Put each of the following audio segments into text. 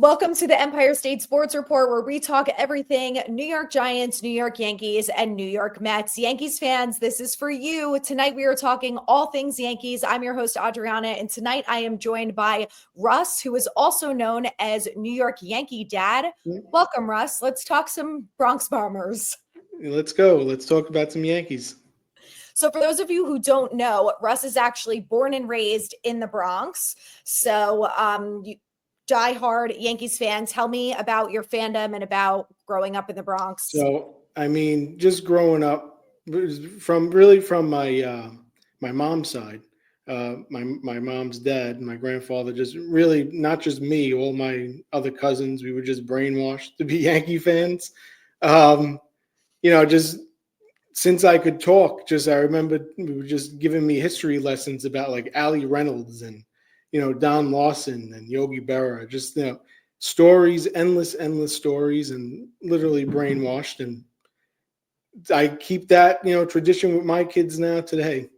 Welcome to the Empire State Sports Report, where we talk everything New York Giants, New York Yankees, and New York Mets. Yankees fans, this is for you. Tonight we are talking all things Yankees. I'm your host, Adrianna, and tonight I am joined by Russ, who is also known as New York Yankee Dad. Welcome, Russ. Let's talk some Bronx Bombers. Let's go. Let's talk about some Yankees. So for those of you who don't know, Russ is actually born and raised in the Bronx. So diehard Yankees fans, tell me about your fandom and about growing up in the Bronx. So, just growing up from my my mom's side, my mom's dad, my grandfather, just really not just me, all my other cousins, we were just brainwashed to be Yankee fans. Just since I could talk, I remember we were just giving me history lessons about like Allie Reynolds and Don Lawson and Yogi Berra, just stories, endless stories, and literally brainwashed. And I keep that tradition with my kids now today.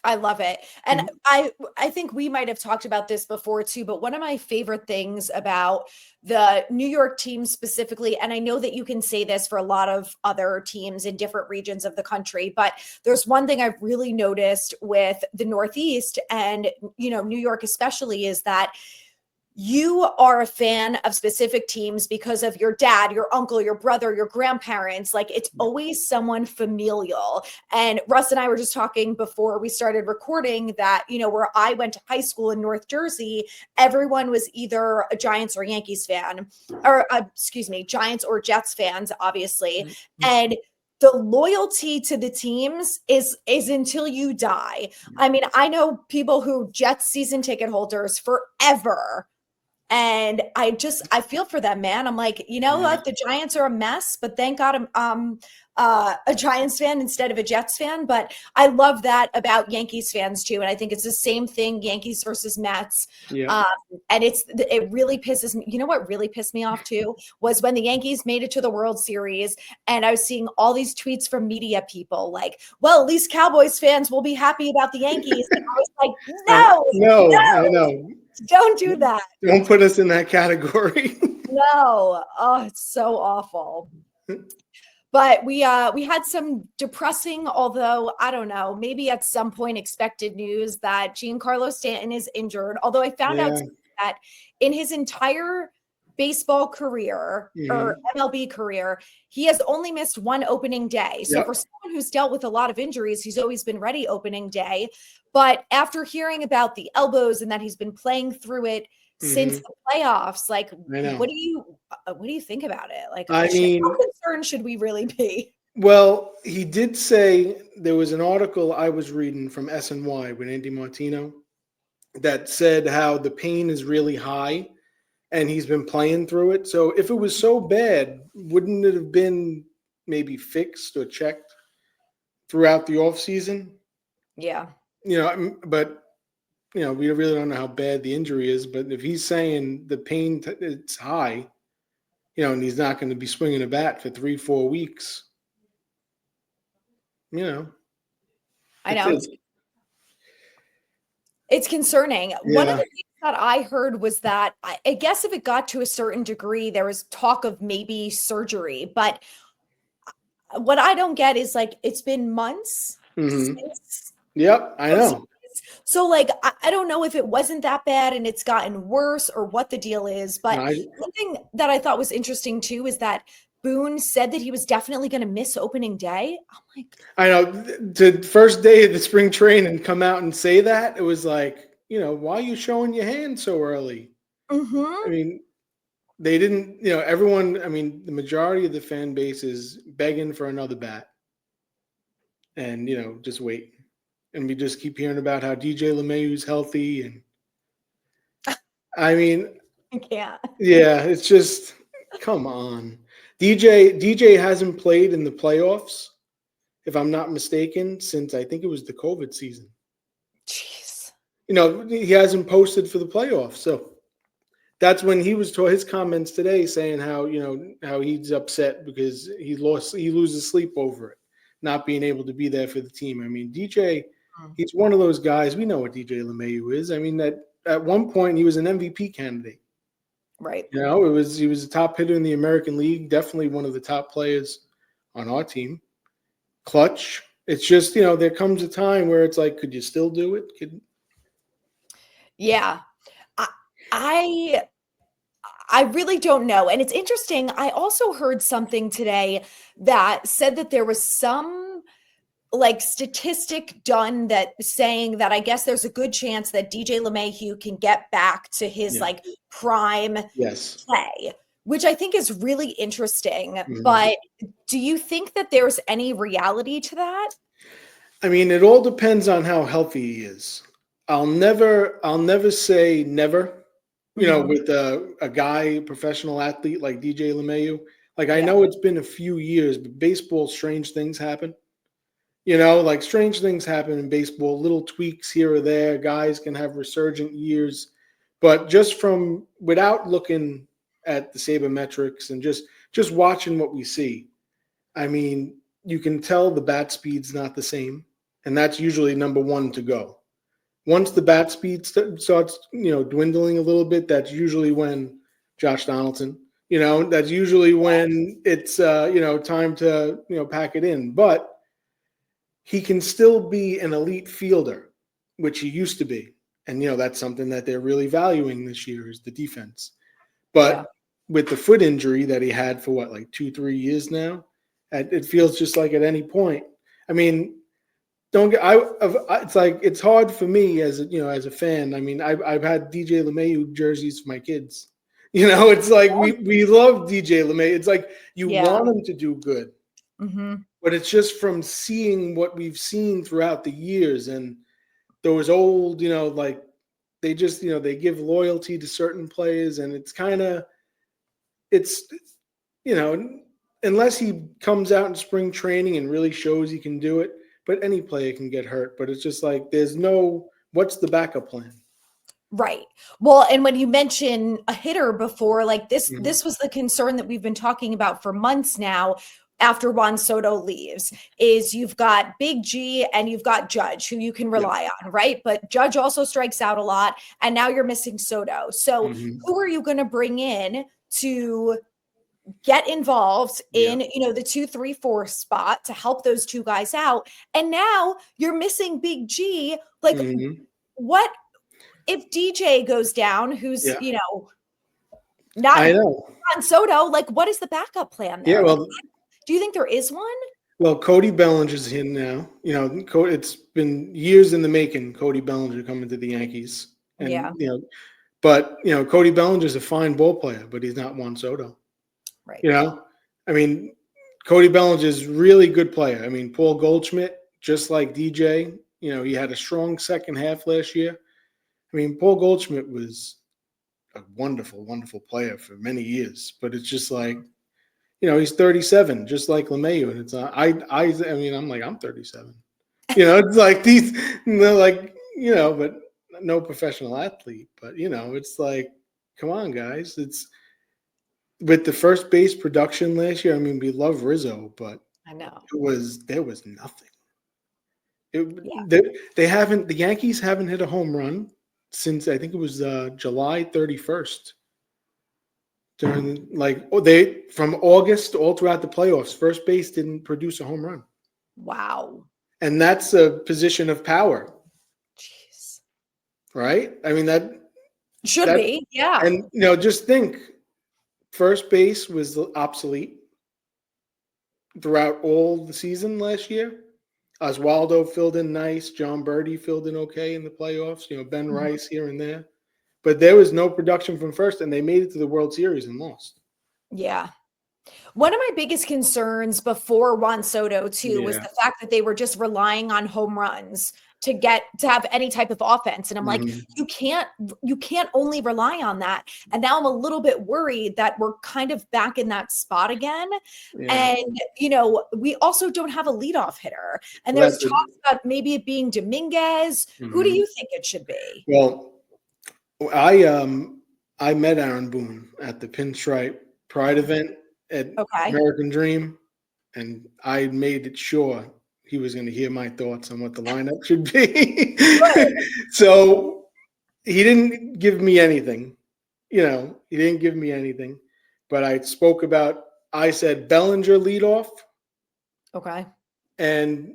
I love it. And I think we might have talked about this before too, but one of my favorite things about the New York team specifically, and I know that you can say this for a lot of other teams in different regions of the country, but there's one thing I've really noticed with the Northeast and, New York especially, is that you are a fan of specific teams because of your dad, your uncle, your brother, your grandparents. Like, it's always someone familial. And Russ and I were just talking before we started recording that, where I went to high school in North Jersey, everyone was either a Giants or Yankees fan, or Giants or Jets fans, obviously. Mm-hmm. And the loyalty to the teams is until you die. I mean, I know people who Jets season ticket holders forever. And I feel for them, man. I'm like, what? The Giants are a mess, but thank God I'm a Giants fan instead of a Jets fan. But I love that about Yankees fans too. And I think it's the same thing, Yankees versus Mets. Yeah. And it really pisses me. You know what really pissed me off too was when the Yankees made it to the World Series, and I was seeing all these tweets from media people like, well, at least Cowboys fans will be happy about the Yankees. And I was like, no, I know. Don't do that. Don't put us in that category. No. Oh, it's so awful. But we had some depressing, although I don't know, maybe at some point expected news that Giancarlo Stanton is injured. Although I found out that in his entire baseball career or MLB career, he has only missed one opening day. So for someone who's dealt with a lot of injuries, he's always been ready opening day. But after hearing about the elbows and that he's been playing through it since the playoffs, like, what do you think about it? Like, how concerned should we really be? Well, he did say, there was an article I was reading from SNY with Andy Martino that said how the pain is really high and he's been playing through it. So if it was so bad, wouldn't it have been maybe fixed or checked throughout the offseason? Yeah. But we really don't know how bad the injury is. But if he's saying the pain it's high, and he's not going to be swinging a bat for 3-4 weeks, I know it's concerning. Yeah. One of the things that I heard was that I guess if it got to a certain degree, there was talk of maybe surgery. But what I don't get is, like, it's been months since. Yep, I know. So, like, I don't know if it wasn't that bad and it's gotten worse or what the deal is. But one thing that I thought was interesting, too, is that Boone said that he was definitely going to miss opening day. I'm like, I know. The first day of the spring training, come out and say that, it was like, why are you showing your hand so early? I mean, they didn't, everyone, the majority of the fan base is begging for another bat. And, just wait. And we just keep hearing about how DJ LeMahieu's healthy. And I can't. Yeah, it's just, come on. DJ hasn't played in the playoffs, if I'm not mistaken, since I think it was the COVID season. Jeez. He hasn't posted for the playoffs. So that's when he was his comments today saying how, how he's upset because he loses sleep over it, not being able to be there for the team. DJ, he's one of those guys. We know what DJ LeMahieu is. That at one point he was an MVP candidate. Right. You know, he was a top hitter in the American League, definitely one of the top players on our team. Clutch. It's just, you know, there comes a time where it's like, could you still do it? Yeah. I I really don't know. And it's interesting. I also heard something today that said that there was some like statistic done that saying that I guess there's a good chance that DJ LeMahieu can get back to his Yeah. like prime Yes. play, which I think is really interesting. Mhm. But do you think that there's any reality to that? I mean, it all depends on how healthy he is. I'll never say never, you know, Mhm. with a guy, professional athlete like DJ LeMahieu. Like, I Yeah. know it's been a few years, but baseball, strange things happen. You know, like strange things happen in baseball, little tweaks here or there. Guys can have resurgent years. But just from without looking at the sabermetrics and just watching what we see, I mean, you can tell the bat speed's not the same. And that's usually number one to go. Once the bat speed starts, you know, dwindling a little bit, that's usually when Josh Donaldson, you know, that's usually when it's, you know, time to, you know, pack it in. But he can still be an elite fielder, which he used to be. And, you know, that's something that they're really valuing this year is the defense. Yeah. But with the foot injury that he had for what, like 2-3 years now, it feels just like at any point. I mean, don't get. It's like it's hard for me as as a fan. I mean, I've had DJ LeMahieu jerseys for my kids. You know, it's like we love DJ LeMahieu. It's like you Yeah. want him to do good, Mhm. but it's just from seeing what we've seen throughout the years and those old, you know, like they just, you know, they give loyalty to certain players, and it's kind of it's you know, unless he comes out in spring training and really shows he can do it, but any player can get hurt. But it's just like there's no what's the backup plan? Right. Well, and when you mention a hitter before, like this, Mhm. this was the concern that we've been talking about for months now after Juan Soto leaves, is you've got Big G and you've got Judge, who you can Yep. rely on, right? But Judge also strikes out a lot, and now you're missing Soto. So Mhm. who are you going to bring in to get involved Yeah. in, you know, the 2, 3, 4 spot to help those two guys out? And now you're missing Big G. Like, Mhm. what if DJ goes down, who's, Yeah. you know, not I know. on Soto, like what is the backup plan Yeah. there? Like, Well, do you think there is one? Cody Bellinger's in now. You know, it's been years in the making. Cody Bellinger coming to the Yankees, and Yeah, but Cody Bellinger's a fine ball player, but he's not Juan Soto. right. You know, I mean, Cody Bellinger's really good player. I mean, Paul Goldschmidt, just like DJ, you know, he had a strong second half last year. I mean, Paul Goldschmidt was a wonderful, wonderful player for many years, but it's just like, he's 37, just like LeMahieu, and it's I mean, I'm like, I'm 37. It's like these, like, but no professional athlete, but it's like, come on, guys, it's with the first base production last year. I mean, we love Rizzo, but I know. there was nothing. Yeah. The Yankees haven't hit a home run since I think it was July 31st. During they from August all throughout the playoffs, first base didn't produce a home run. Wow. And that's a position of power, Jeez. right? I mean Should be. Yeah. and just think, first base was obsolete throughout all the season last year. Oswaldo filled in nice. John Birdie filled in okay in the playoffs. Ben Mhm. Rice here and there. But there was no production from first, and they made it to the World Series and lost. Yeah. One of my biggest concerns before Juan Soto too was Yeah. the fact that they were just relying on home runs to have any type of offense. And I'm like, Mhm. you can't only rely on that. And now I'm a little bit worried that we're kind of back in that spot again. Yeah. And we also don't have a leadoff hitter. And Well, there's talks about maybe it being Dominguez. Who do Mhm. you think it should be? Well, I met Aaron Boone at the Pinstripe Pride event at Okay. American Dream, and I made it sure he was going to hear my thoughts on what the lineup should be. Good. So he didn't give me anything, he didn't give me anything, but I said Bellinger leadoff. Okay. And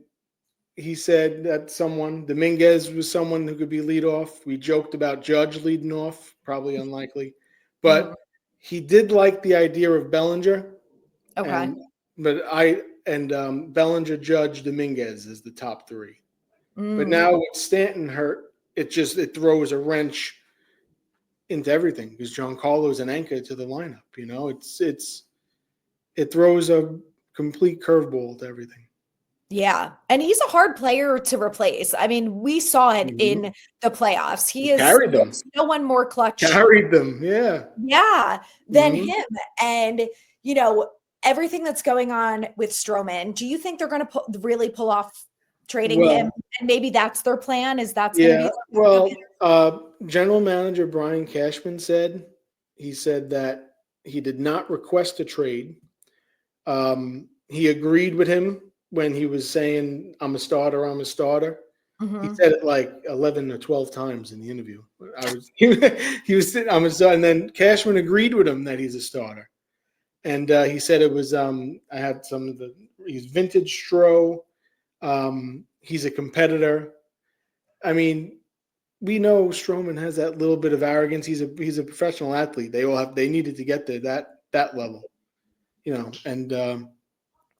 he said that Dominguez was someone who could be leadoff. We joked about Judge leading off, probably unlikely, but he did like the idea of Bellinger. Okay. And Bellinger, Judge, Dominguez is the top three. But now with Stanton hurt, it throws a wrench into everything because Giancarlo is an anchor to the lineup. It throws a complete curveball to everything. Yeah. And he's a hard player to replace. I mean, we saw it in the playoffs. Carried them. No one more clutch. Carried them. Yeah. Yeah. Than him. And, everything that's going on with Stroman, do you think they're going to really pull off trading him? And maybe that's their plan? Is that's going to be? Well, General Manager Brian Cashman said that he did not request a trade. He agreed with him when he was saying, I'm a starter. He said it like 11 or 12 times in the interview. He was saying, I'm a starter. And then Cashman agreed with him that he's a starter. And he said it was, I had he's vintage Stro. He's a competitor. I mean, we know Stroman has that little bit of arrogance. He's a professional athlete. They needed to get to that level, and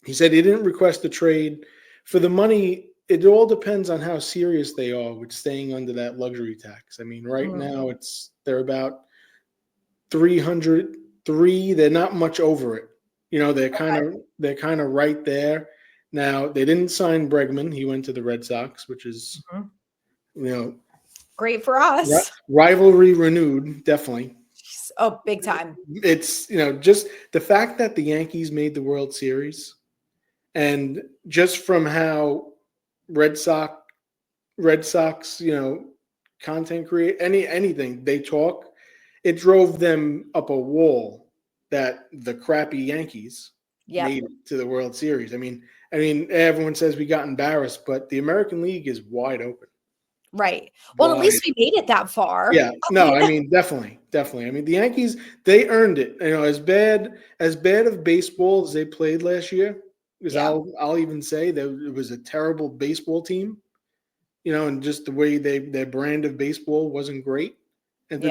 he said he didn't request a trade for the money. It all depends on how serious they are with staying under that luxury tax. I mean, right now they're about 303. They're not much over it. They're kind of right there. Now they didn't sign Bregman. He went to the Red Sox, which is, great for us. Rivalry renewed, definitely. Oh, big time. It's, just the fact that the Yankees made the World Series, and just from how Red Sox, content create anything they talk, it drove them up a wall that the crappy Yankees made it to the World Series. I mean, everyone says we got embarrassed, but the American League is wide open. Right. Well, at least we made it that far. Yeah. No, I mean, definitely. I mean, the Yankees, they earned it. As bad of baseball as they played last year, because I'll even say that it was a terrible baseball team, and just the way their brand of baseball wasn't great. And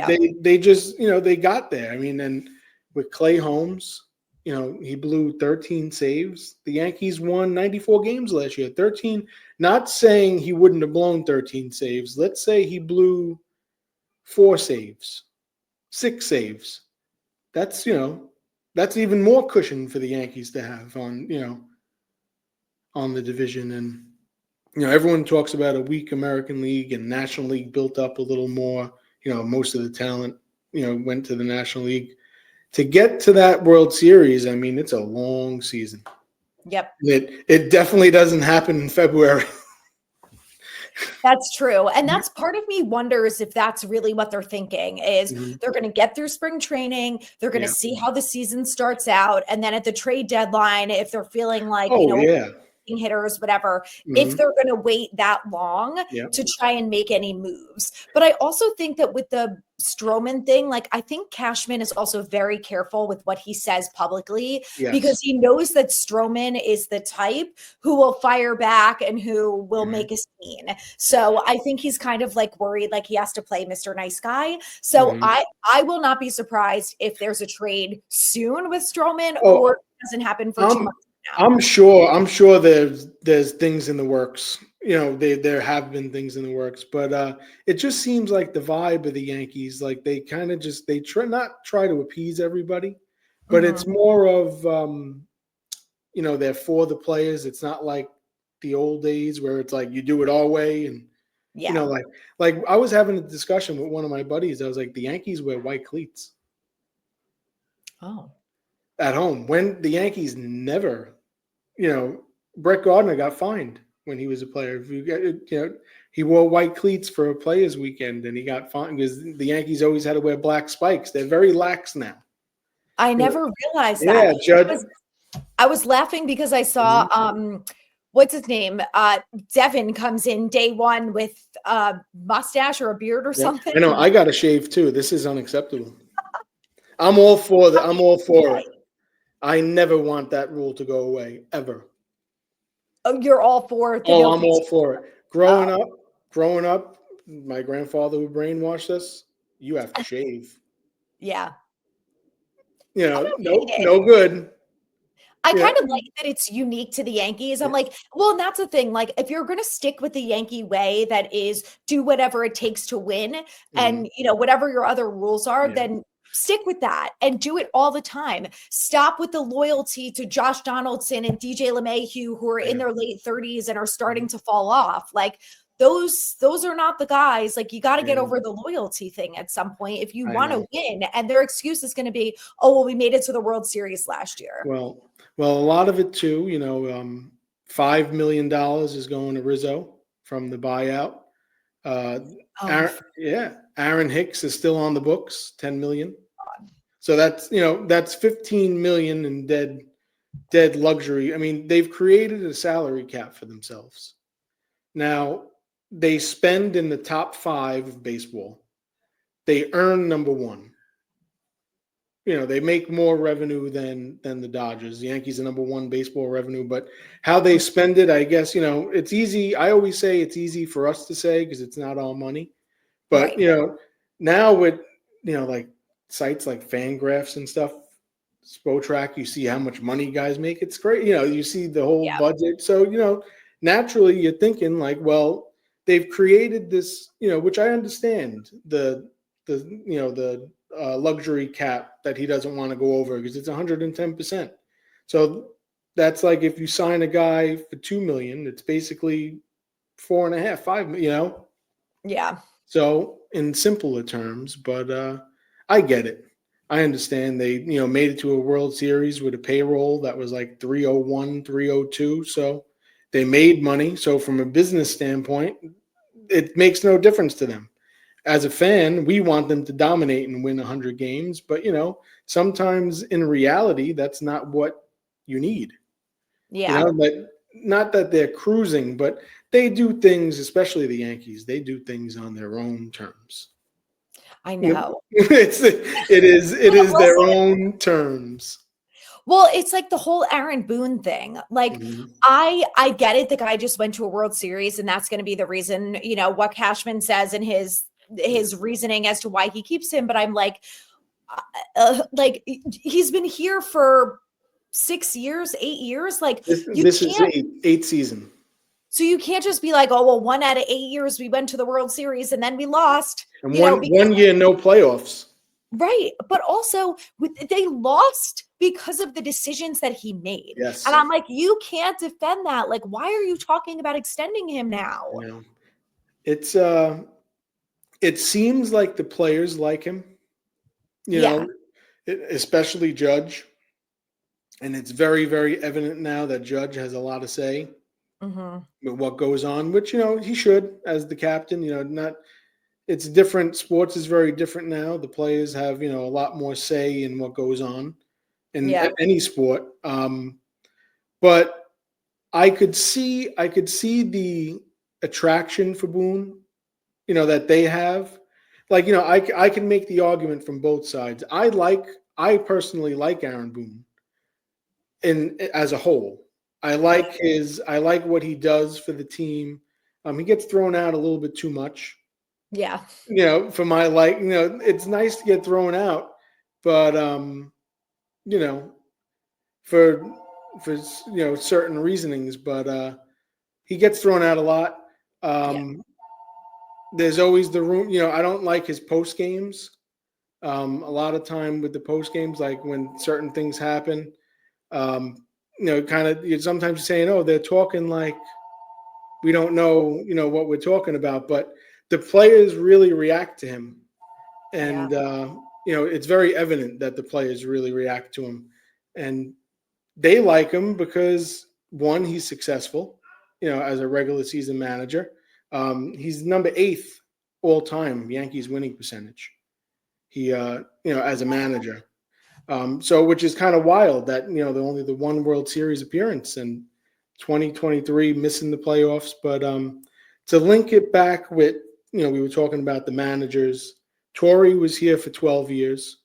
they just, they got there. I mean, and with Clay Holmes, he blew 13 saves. The Yankees won 94 games last year. 13, not saying he wouldn't have blown 13 saves. Let's say he blew 4 saves, 6 saves. That's even more cushion for the Yankees to have on the division. And, everyone talks about a weak American League and National League built up a little more. Most of the talent, went to the National League. To get to that World Series, I mean, it's a long season. Yep. It definitely doesn't happen in February. That's true. And that's part of me wonders if that's really what they're thinking is they're going to get through spring training. They're going to see how the season starts out. And then at the trade deadline, if they're feeling like, hitters, whatever, if they're going to wait that long to try and make any moves. But I also think that with the Stroman thing, like I think Cashman is also very careful with what he says publicly because he knows that Stroman is the type who will fire back and who will make a scene. So I think he's kind of like worried, like he has to play Mr. Nice Guy. So I will not be surprised if there's a trade soon with Stroman or it doesn't happen for 2 months. I'm sure there's things in the works. There have been things in the works, but it just seems like the vibe of the Yankees, like they kind of try to appease everybody, but it's more of they're for the players. It's not like the old days where it's like you do it our way and like I was having a discussion with one of my buddies. I was like, the Yankees wear white cleats. Oh. At home, when the Yankees never, Brett Gardner got fined when he was a player. He wore white cleats for a players' weekend and he got fined because the Yankees always had to wear black spikes. They're very lax now. I never realized that. Judge. I was laughing because I saw what's his name? Devin comes in day one with a mustache or a beard or something. I know. I got a shave too. This is unacceptable. I'm all for that. I'm all for it. I never want that rule to go away, ever. Oh, you're all for the Oh, no I'm all pitching. for it. Growing up, my grandfather would brainwash us. You have to shave. Yeah. You I know, don't hate no, it. no good. I Yeah, kind of like that it's unique to the Yankees. I'm yeah. like, well, and that's the thing. Like, if you're going to stick with the Yankee way, that is do whatever it takes to win, Mhm. and whatever your other rules are, Yeah. then stick with that and do it all the time. Stop with the loyalty to Josh Donaldson and DJ LeMahieu, who are in Yeah. their late 30s and are starting Mhm. to fall off. Like those are not the guys. Like, you got to get Yeah. over the loyalty thing at some point if you I want to know. win. And their excuse is going to be, oh, well, we made it to the World Series last year. Well, a lot of it too. $5 million is going to Rizzo from the buyout. Uh, Oh, Aaron Hicks is still on the books, 10 million. So that's 15 million in dead luxury. I mean, they've created a salary cap for themselves. Now, they spend in the top 5 of baseball. They earn number 1. They make more revenue than the Dodgers. The Yankees are number 1 baseball revenue, but how they spend it, I guess, it's easy. I always say it's easy for us to say because it's not all money. But, right. now with, like sites like Fangraphs and stuff, Spotrac, you see how much money guys make. It's great. You see the whole Yeah. budget. So, naturally you're thinking like, well, they've created this, which I understand the luxury cap that he doesn't want to go over because it's 110%. So that's like if you sign a guy for 2 million, it's basically 4.5, 5 million, Yeah. So in simpler terms, but I get it. I understand they, made it to a World Series with a payroll that was like 301, 302. So they made money. So from a business standpoint, it makes no difference to them. As a fan, we want them to dominate and win 100 games. But, sometimes in reality, that's not what you need. Yeah. Not that they're cruising, but they do things, especially the Yankees, they do things on their own terms. I know. It is their Listen, own terms. well, it's like the whole Aaron Boone thing. Like, Mhm. I get it. The guy just went to a World Series, and that's going to be the reason, what Cashman says in his reasoning as to why he keeps him. But I'm like he's been here for 6 years, 8 years. Like, you This is can't. eighth season. So you can't just be like, oh, well, 1 out of 8 years we went to the World Series and then we lost, And one year, no playoffs. right. But also they lost because of the decisions that he made. Yes. And I'm like, you can't defend that. Like, why are you talking about extending him now? It's it seems like the players like him, Yeah. Especially Judge. And it's very, very evident now that Judge has a lot to say Mm-hmm. with what goes on, which, he should as the captain, not it's different. Sports is very different now. The players have, a lot more say in what goes on in Yeah. any sport. But I could see the attraction for Boone, that they have. Like, I can make the argument from both sides. I personally like Aaron Boone as a whole. I like what he does for the team. He gets thrown out a little bit too much. Yeah. For my it's nice to get thrown out, but you know, for certain reasonings, but he gets thrown out a lot. Yeah. There's always the room, I don't like his post games. A lot of time with the post games, like when certain things happen, kind of sometimes saying, "Oh, they're talking like we don't know, what we're talking about," but the players really react to him. Yeah. And it's very evident that the players really react to him, and they like him because one, he's successful, as a regular season manager. He's number 8th all time Yankees winning percentage. He, as a manager. So which is kind of wild that only the one World Series appearance in 2023, missing the playoffs. But to link it back with we were talking about the managers. Torrey was here for 12 years.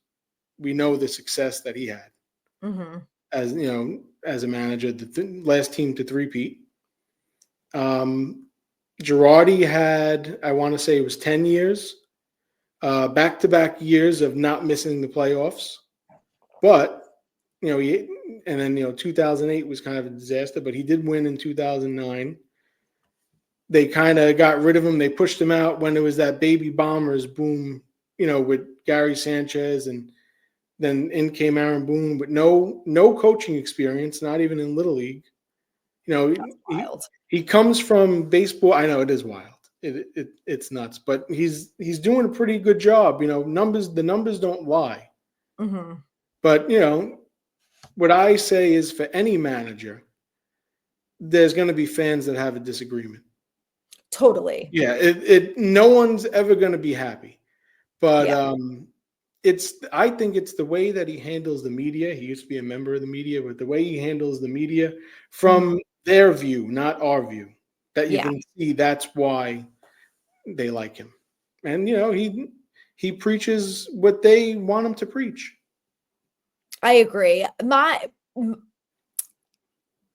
we know the success that he had as as a manager. The last team to three-peat. Girardi had, I want to say it was 10 years, back-to-back years of not missing the playoffs. But, and then 2008 was kind of a disaster, but he did win in 2009. They kind of got rid of him. They pushed him out when it was that baby Bombers boom, with Gary Sanchez, and then in came Aaron Boone with no coaching experience, not even in Little League. He comes from baseball. I know it is wild. It's nuts, but he's doing a pretty good job. The numbers don't lie. But what I say is, for any manager, there's going to be fans that have a disagreement. Totally. Yeah, no one's ever going to be happy, but I think it's the way that he handles the media. He used to be a member of the media, but the way he handles the media from their view, not our view, that you can see, that's why they like him. And he preaches what they want him to preach. I agree.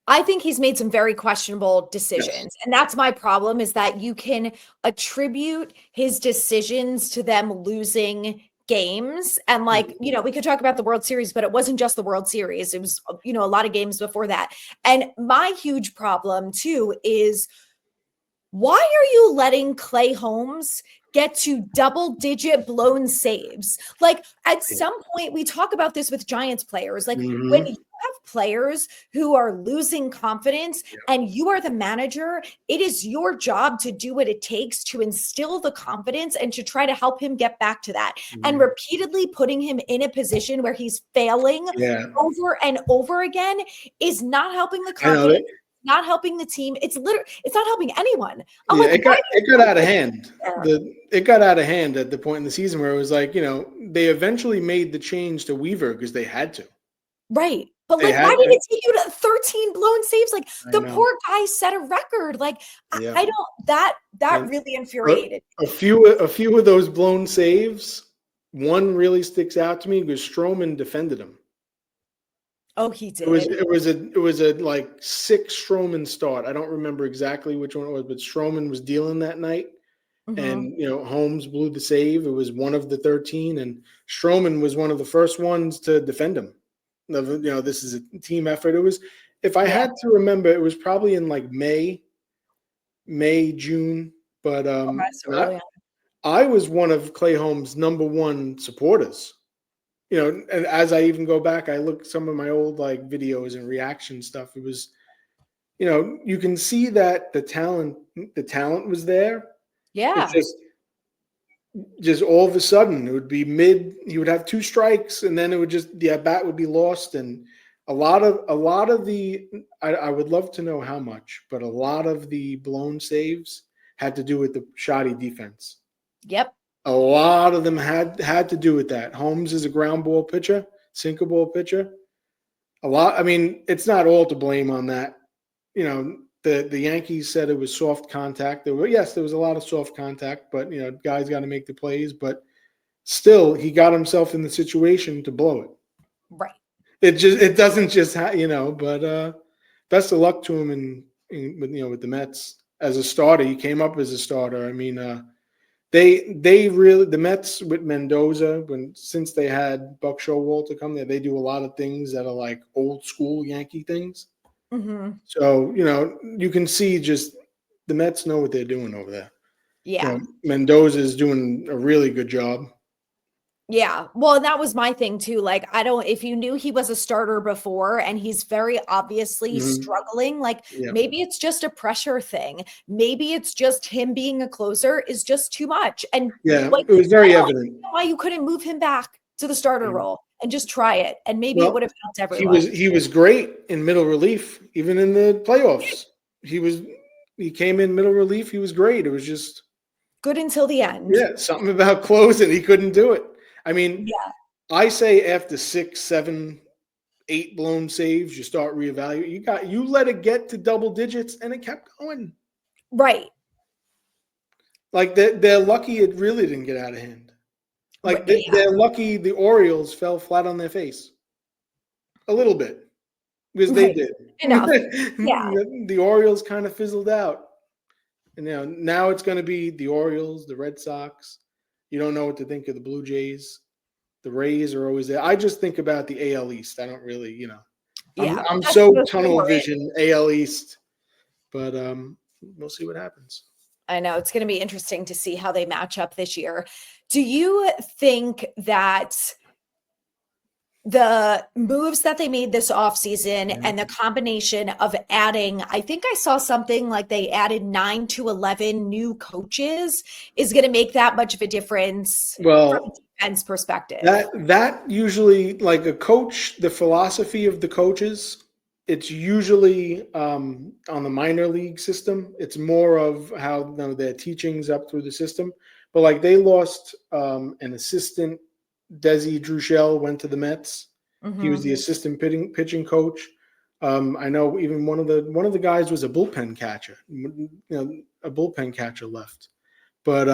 I think he's made some very questionable decisions. Yes. And that's my problem, is that you can attribute his decisions to them losing games. And we could talk about the World Series, but it wasn't just the World Series. It was, a lot of games before that. And my huge problem too is, why are you letting Clay Holmes get to double-digit blown saves? At some point, we talk about this with Giants players. When you have players who are losing confidence and you are the manager, it is your job to do what it takes to instill the confidence and to try to help him get back to that. And repeatedly putting him in a position where he's failing over and over again is not helping the confidence. Not helping the team. It's not helping anyone. It got out of hand. It got out of hand at the point in the season where it was they eventually made the change to Weaver because they had to. Right. But why did it take you to 13 blown saves? The poor guy set a record. I don't, that really infuriated me. A few of those blown saves, one really sticks out to me because Stroman defended him. Oh, he did. It was a 6 Stroman start. I don't remember exactly which one it was, but Stroman was dealing that night, and Holmes blew the save. It was one of the 13, and Stroman was one of the first ones to defend him. This is a team effort. It was, if I had to remember, it was probably in May, June. But I was one of Clay Holmes' number one supporters. And as I even go back, I look at some of my old videos and reaction stuff. It was, you can see that the talent was there. Yeah. It's just all of a sudden it would be he would have 2 strikes, and then it would the at bat would be lost. And a lot of the, I would love to know how much, but a lot of the blown saves had to do with the shoddy defense. Yep. A lot of them had to do with that. Holmes is a ground ball pitcher, sinker ball pitcher. It's not all to blame on that. The Yankees said it was soft contact. There was a lot of soft contact, but guys got to make the plays. But still, he got himself in the situation to blow it. Right. It doesn't just But best of luck to him with the Mets as a starter. He came up as a starter. They really, the Mets with Mendoza, since they had Buck Showalter come there, they do a lot of things that are old school Yankee things. So you can see just the Mets know what they're doing over there. Yeah, Mendoza is doing a really good job. Yeah. Well, that was my thing too. If you knew he was a starter before and he's very obviously struggling, maybe it's just a pressure thing. Maybe it's just him being a closer is just too much. And it was very evident. Why you couldn't move him back to the starter role and just try it. And maybe it would have helped everyone. He was great in middle relief, even in the playoffs. He came in middle relief. He was great. It was just good until the end. Yeah. Something about closing. He couldn't do it. I say after 6, 7, 8 blown saves, you start reevaluating. You let it get to double digits, and it kept going. Right. They're lucky it really didn't get out of hand. Like they're lucky the Orioles fell flat on their face. A little bit. Because they did. Enough. Yeah. The Orioles kind of fizzled out. And now it's going to be the Orioles, the Red Sox. You don't know what to think of the Blue Jays. The Rays are always there. I just think about the AL East. I don't really, Yeah, I'm so tunnel vision AL East. But we'll see what happens. I know it's going to be interesting to see how they match up this year. Do you think that the moves that they made this offseason and the combination of adding, I think I saw something like they added 9 to 11 new coaches is going to make that much of a difference from a defense perspective? That usually, like a coach, the philosophy of the coaches, it's usually on the minor league system. It's more of how their teachings up through the system. But like they lost an assistant. Desi Druchel went to the Mets. He was the assistant pitching coach. I know even one of the guys was a bullpen catcher. A bullpen catcher left. But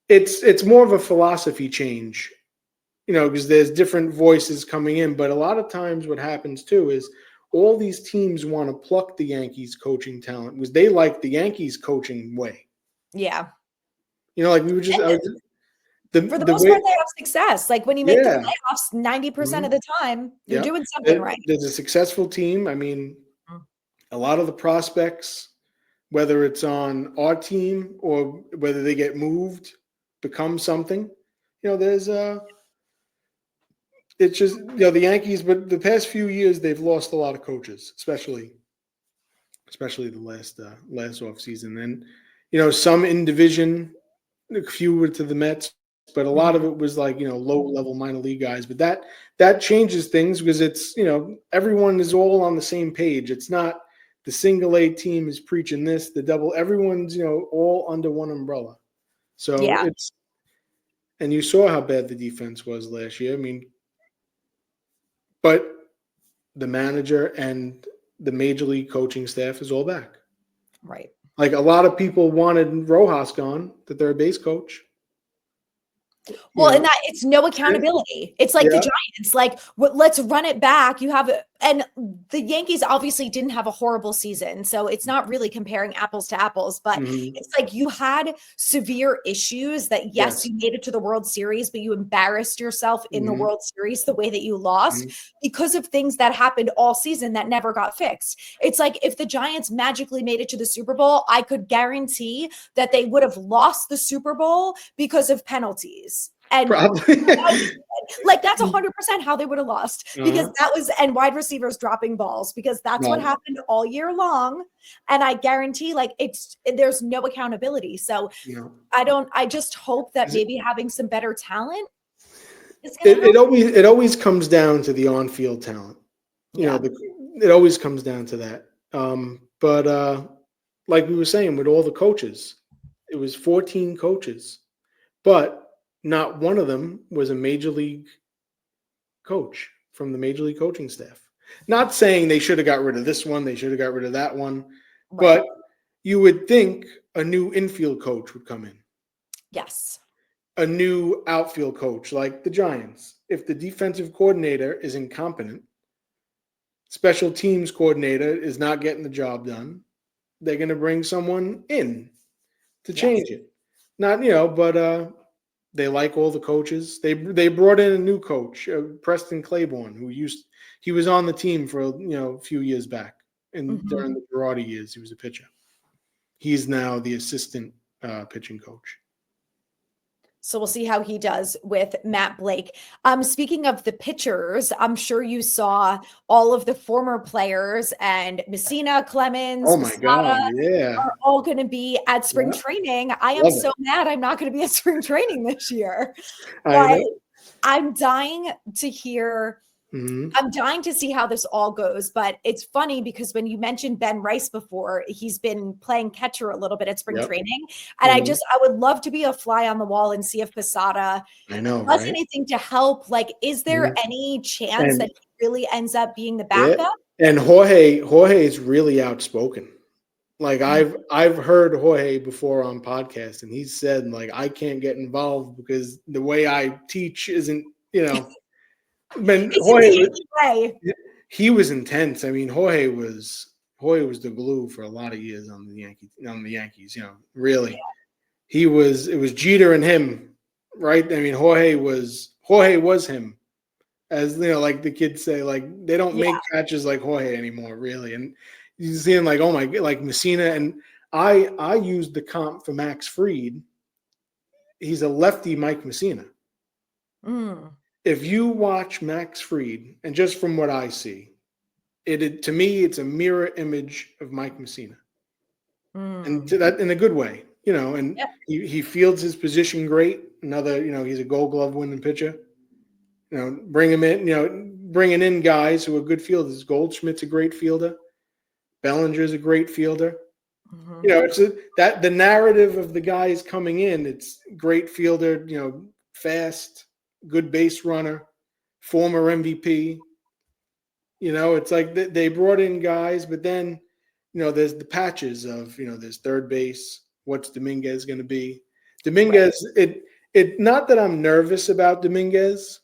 it's more of a philosophy change, because there's different voices coming in. But a lot of times what happens too is all these teams want to pluck the Yankees coaching talent because they like the Yankees coaching way. Yeah. Like we were just for the most part, they have success. Like when you make the playoffs 90% of the time, you're doing something right. There's a successful team. I mean, a lot of the prospects, whether it's on our team or whether they get moved, become something. There's it's just the Yankees. But the past few years, they've lost a lot of coaches, especially the last off season. And some in division, a few were to the Mets. But a lot of it was like, low-level minor league guys. But that changes things because it's, everyone is all on the same page. It's not the single A team is preaching this, the double. Everyone's, all under one umbrella. So it's – and you saw how bad the defense was last year. I mean, but the manager and the major league coaching staff is all back. Right. Like a lot of people wanted Rojas gone, the third base coach. Well, and that it's no accountability. It's like the Giants, like let's run it back. And the Yankees obviously didn't have a horrible season, so it's not really comparing apples to apples, but it's like you had severe issues that you made it to the World Series, but you embarrassed yourself in the World Series the way that you lost because of things that happened all season that never got fixed. It's like if the Giants magically made it to the Super Bowl, I could guarantee that they would have lost the Super Bowl because of penalties. And probably like that's 100% how they would have lost because that was and wide receivers dropping balls because that's what happened all year long. And I guarantee there's no accountability. So I just hope that maybe having some better talent is going to it always comes down to the on-field talent. It always comes down to that. But like we were saying with all the coaches, it was 14 coaches, but not one of them was a major league coach from the major league coaching staff. Not saying they should have got rid of this one, they should have got rid of that one, but you would think a new infield coach would come in. Yes. A new outfield coach like the Giants. If the defensive coordinator is incompetent, special teams coordinator is not getting the job done, they're going to bring someone in to change it. Not, but they like all the coaches. They brought in a new coach, Preston Claiborne, he was on the team for a few years back, and during the Girardi years, he was a pitcher. He's now the assistant pitching coach. So we'll see how he does with Matt Blake. Speaking of the pitchers, I'm sure you saw all of the former players and Messina, Clemens, God, are all going to be at spring training. I am so mad I'm not going to be at spring training this year. But I'm dying to hear. I'm dying to see how this all goes, but it's funny because when you mentioned Ben Rice before, he's been playing catcher a little bit at spring training. And I would love to be a fly on the wall and see if Posada does anything to help. Like, is there any chance that he really ends up being the backup? And Jorge is really outspoken. Like I've heard Jorge before on podcasts, and he said like I can't get involved because the way I teach isn't, But It's a Jorge, Yankee way. he was intense. I mean, Jorge was the glue for a lot of years on the Yankees. Really, it was Jeter and him, right? I mean, Jorge was him. As like the kids say, like they don't Yeah. make catches like Jorge anymore, really. And you see him like, oh my, like Messina. And I used the comp for Max Fried. He's a lefty Mike Messina. Mm. If you watch Max Fried, and just from what I see, to me, it's a mirror image of Mike Messina. And to that in a good way, and he fields his position great. Another, he's a Gold Glove winning pitcher. Bring him in, bringing in guys who are good fielders. Goldschmidt's a great fielder. Bellinger's a great fielder. Mm-hmm. It's that the narrative of the guys coming in, it's great fielder, fast, good base runner, former MVP. It's like they brought in guys, but then, there's the patches of, there's third base. What's Dominguez going to be? Dominguez, right. It not that I'm nervous about Dominguez.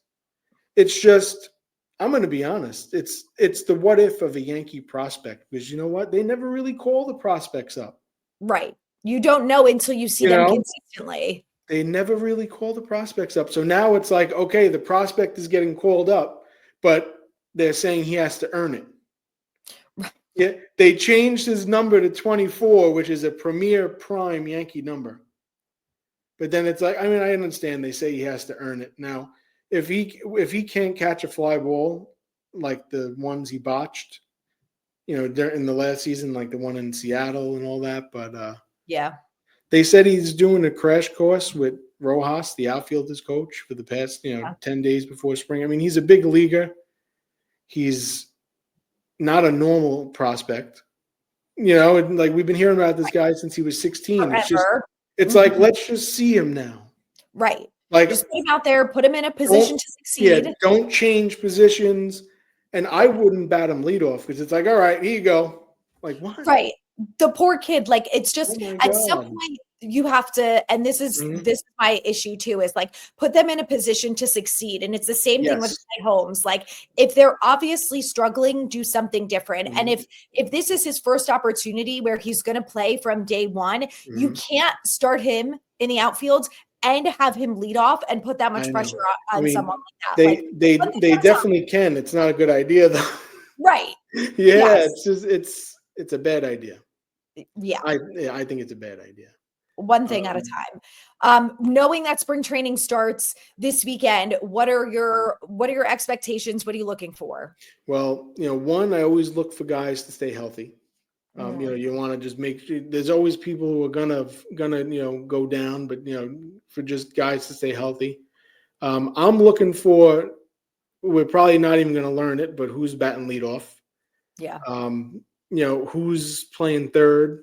It's just, I'm going to be honest. It's the what if of a Yankee prospect, because you know what? They never really call the prospects up. Right. You don't know until you see them consistently. They never really call the prospects up. So now it's like, okay, the prospect is getting called up, but they're saying he has to earn it. Right. Yeah, they changed his number to 24, which is a premier prime Yankee number. But then it's like, I mean, I understand they say he has to earn it. Now, if he can't catch a fly ball like the ones he botched, in the last season, like the one in Seattle and all that, but yeah, they said he's doing a crash course with Rojas, the outfielders coach, for the past 10 days before spring. I mean, he's a big leaguer. He's not a normal prospect. Like we've been hearing about this guy since he was 16. Forever. It's like, let's just see him now. Right. Like, just put him out there, put him in a position to succeed. Yeah, don't change positions. And I wouldn't bat him leadoff because it's like, all right, here you go. Like, what? Right. The poor kid, like it's just at some point you have to, and this is my issue too, is like put them in a position to succeed. And it's the same thing with Cy Holmes. Like if they're obviously struggling, do something different. And if this is his first opportunity where he's going to play from day one, you can't start him in the outfield and have him lead off and put that much pressure on someone like that. They definitely can. It's not a good idea though. Right. Yeah. Yes. It's a bad idea. Yeah. I think it's a bad idea. One thing at a time. Knowing that spring training starts this weekend, what are your expectations? What are you looking for? Well, one, I always look for guys to stay healthy. You want to just make sure there's always people who are gonna go down, but for just guys to stay healthy. I'm looking for, we're probably not even gonna learn it, but who's batting leadoff? Yeah. Who's playing third?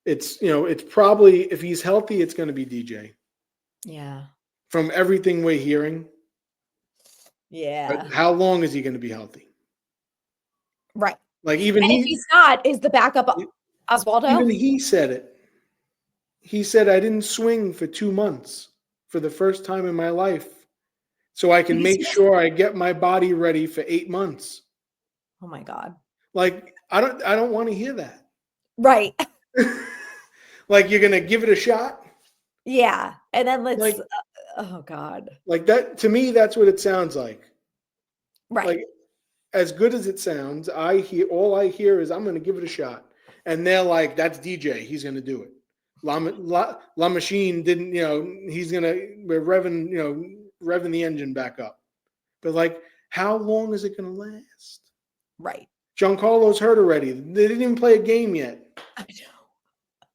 It's probably, if he's healthy, it's gonna be DJ. Yeah. From everything we're hearing. Yeah. But how long is he gonna be healthy? Right. Like even if he's not, is the backup Oswaldo? Even he said it. He said, I didn't swing for 2 months for the first time in my life. So I can make sure I get my body ready for 8 months. Oh my God. Like, I don't want to hear that. Right. Like you're gonna give it a shot? Yeah. And then let's oh God. Like that, to me, that's what it sounds like. Right. Like, as good as it sounds, all I hear is I'm going to give it a shot. And they're like, that's DJ. He's going to do it. La Machine didn't, he's going to, we're revving the engine back up. But like, how long is it going to last? Right. Giancarlo's hurt already. They didn't even play a game yet. I know.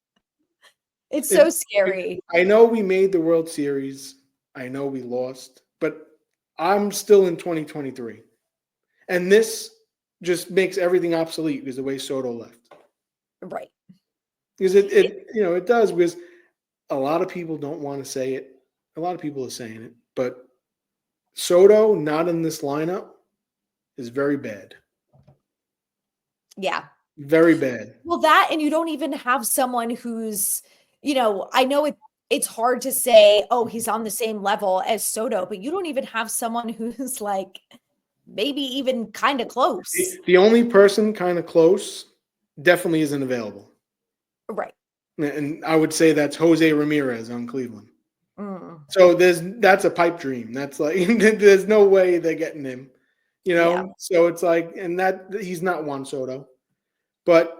It's so scary. I know we made the World Series. I know we lost, but I'm still in 2023. And this just makes everything obsolete because the way Soto left. Right. Because it does, because a lot of people don't want to say it. A lot of people are saying it, but Soto not in this lineup is very bad. Yeah. Very bad. Well, that, and you don't even have someone who's, I know it's hard to say, oh, he's on the same level as Soto, but you don't even have someone who's like maybe even kind of close. The only person kind of close definitely isn't available. Right. And I would say that's Jose Ramirez on Cleveland. Mm. So that's a pipe dream. That's like there's no way they're getting him. Yeah. So it's like, and that he's not Juan Soto. But,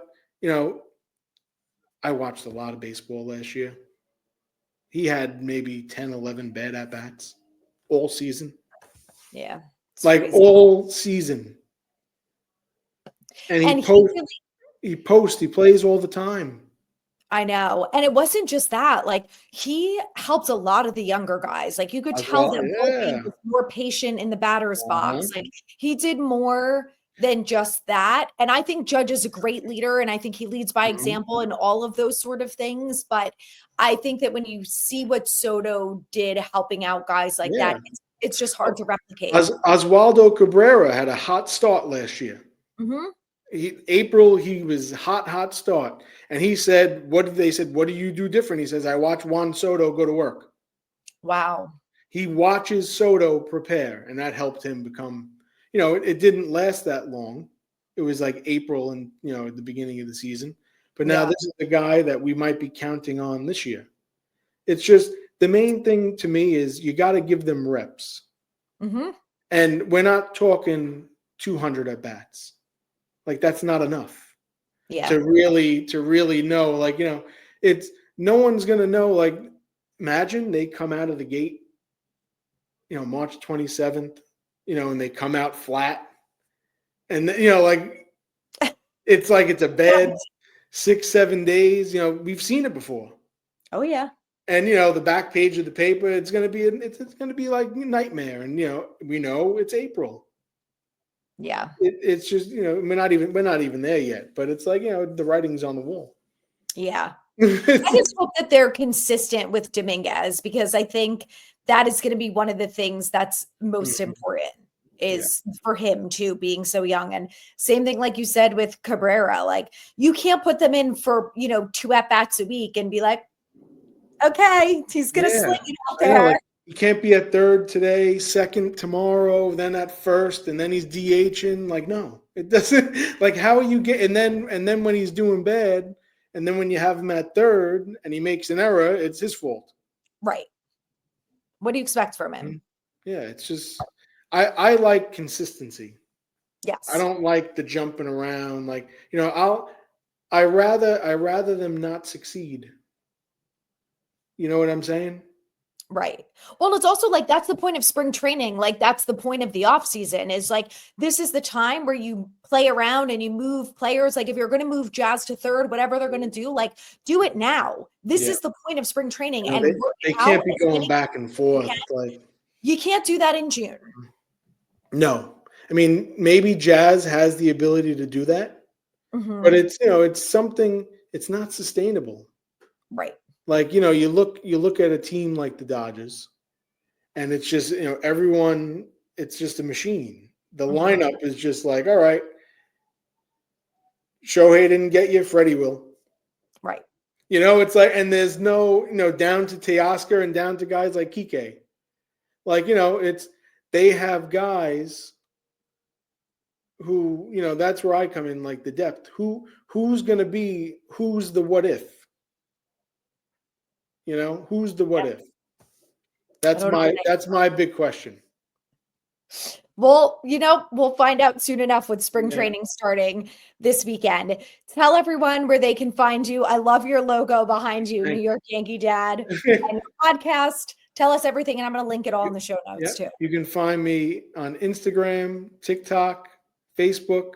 I watched a lot of baseball last year. He had maybe 10, 11 bad at-bats all season. Yeah. Like crazy. all season. And he plays all the time. I know. And it wasn't just that. Like, he helped a lot of the younger guys. Like, you could tell that Volpe was more patient in the batter's box. Like, he did more than just that. And I think Judge is a great leader, and I think he leads by example and all of those sort of things. But I think that when you see what Soto did helping out guys like that, it's just hard to replicate. Oswaldo Cabrera had a hot start last year. Mm-hmm. April, he was hot start. And he said, they said, what do you do different? He says, I watch Juan Soto go to work. Wow. He watches Soto prepare, and that helped him become, it didn't last that long. It was like April and, at the beginning of the season. But now this is the guy that we might be counting on this year. It's just the main thing to me is you got to give them reps. Mm-hmm. And we're not talking 200 at bats. Like, that's not enough. Yeah. To really know, like, it's no one's going to know. Like, imagine they come out of the gate, March 27th, and they come out flat. And, like, it's a bad 6-7 days. We've seen it before. Oh, yeah. And, the back page of the paper, it's going to be like nightmare. And, we know it's April. Yeah. It's just, we're not even there yet, but it's like, the writing's on the wall. Yeah. I just hope that they're consistent with Dominguez, because I think that is going to be one of the things that's most important is for him too, being so young. And same thing, like you said, with Cabrera, like, you can't put them in for, 2 at-bats a week and be like, okay, he's going to sling it out there. He can't be at third today, second tomorrow, then at first, and then he's DHing. Like, no, it doesn't. Like, how are you and then when he's doing bad, and then when you have him at third and he makes an error, it's his fault. Right. What do you expect from him? Yeah, it's just I like consistency. Yes. I don't like the jumping around. Like, I rather them not succeed. You know what I'm saying? Right. Well, it's also like, that's the point of spring training. Like, that's the point of the off season, is like, this is the time where you play around and you move players. Like, if you're going to move Jazz to third, whatever they're going to do, like, do it now. This is the point of spring training. And they can't be going back and forth. Like, you can't do that in June. No. I mean, maybe Jazz has the ability to do that, but it's, it's something, it's not sustainable. Right. Like, you look at a team like the Dodgers, and it's just, everyone, it's just a machine. The lineup is just like, all right, Shohei didn't get you, Freddie will. Right. It's like, and there's no, down to Teoscar and down to guys like Kike. Like, they have guys who, that's where I come in, like the depth. Who's going to be, who's the what if? Who's the what if? That's my big question. Well, we'll find out soon enough with spring training starting this weekend. Tell everyone where they can find you. I love your logo behind you, New York Yankee Dad, and your podcast. Tell us everything, and I'm going to link it all in the show notes too. You can find me on Instagram, TikTok, Facebook.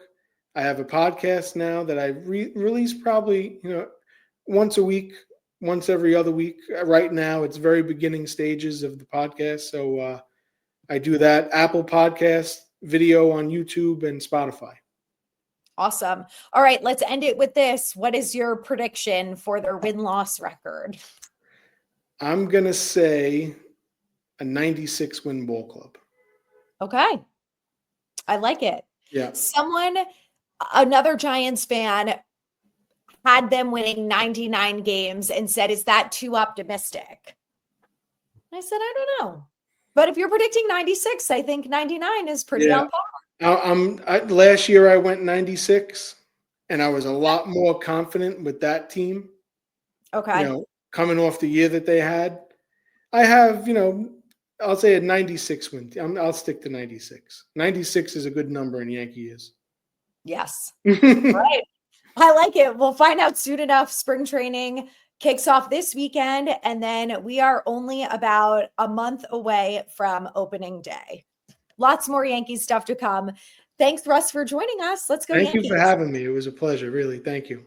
I have a podcast now that I release probably, once a week. Once every other week. Right now, it's very beginning stages of the podcast. So I do that. Apple Podcast, video on YouTube and Spotify. Awesome. All right, let's end it with this. What is your prediction for their win-loss record? I'm going to say a 96-win ball club. Okay. I like it. Yeah. Someone another Giants fan had them winning 99 games and said, is that too optimistic? I said, I don't know. But if you're predicting 96, I think 99 is pretty on par. Last year I went 96, and I was a lot more confident with that team. Okay. Coming off the year that they had. I have, I'll say a 96 win. I'll stick to 96. 96 is a good number in Yankee years. Yes. Right. I like it. We'll find out soon enough. Spring training kicks off this weekend, and then we are only about a month away from opening day. Lots more Yankees stuff to come. Thanks, Russ, for joining us. Let's go Thank Yankees. you for having me. It was a pleasure, really. Thank you.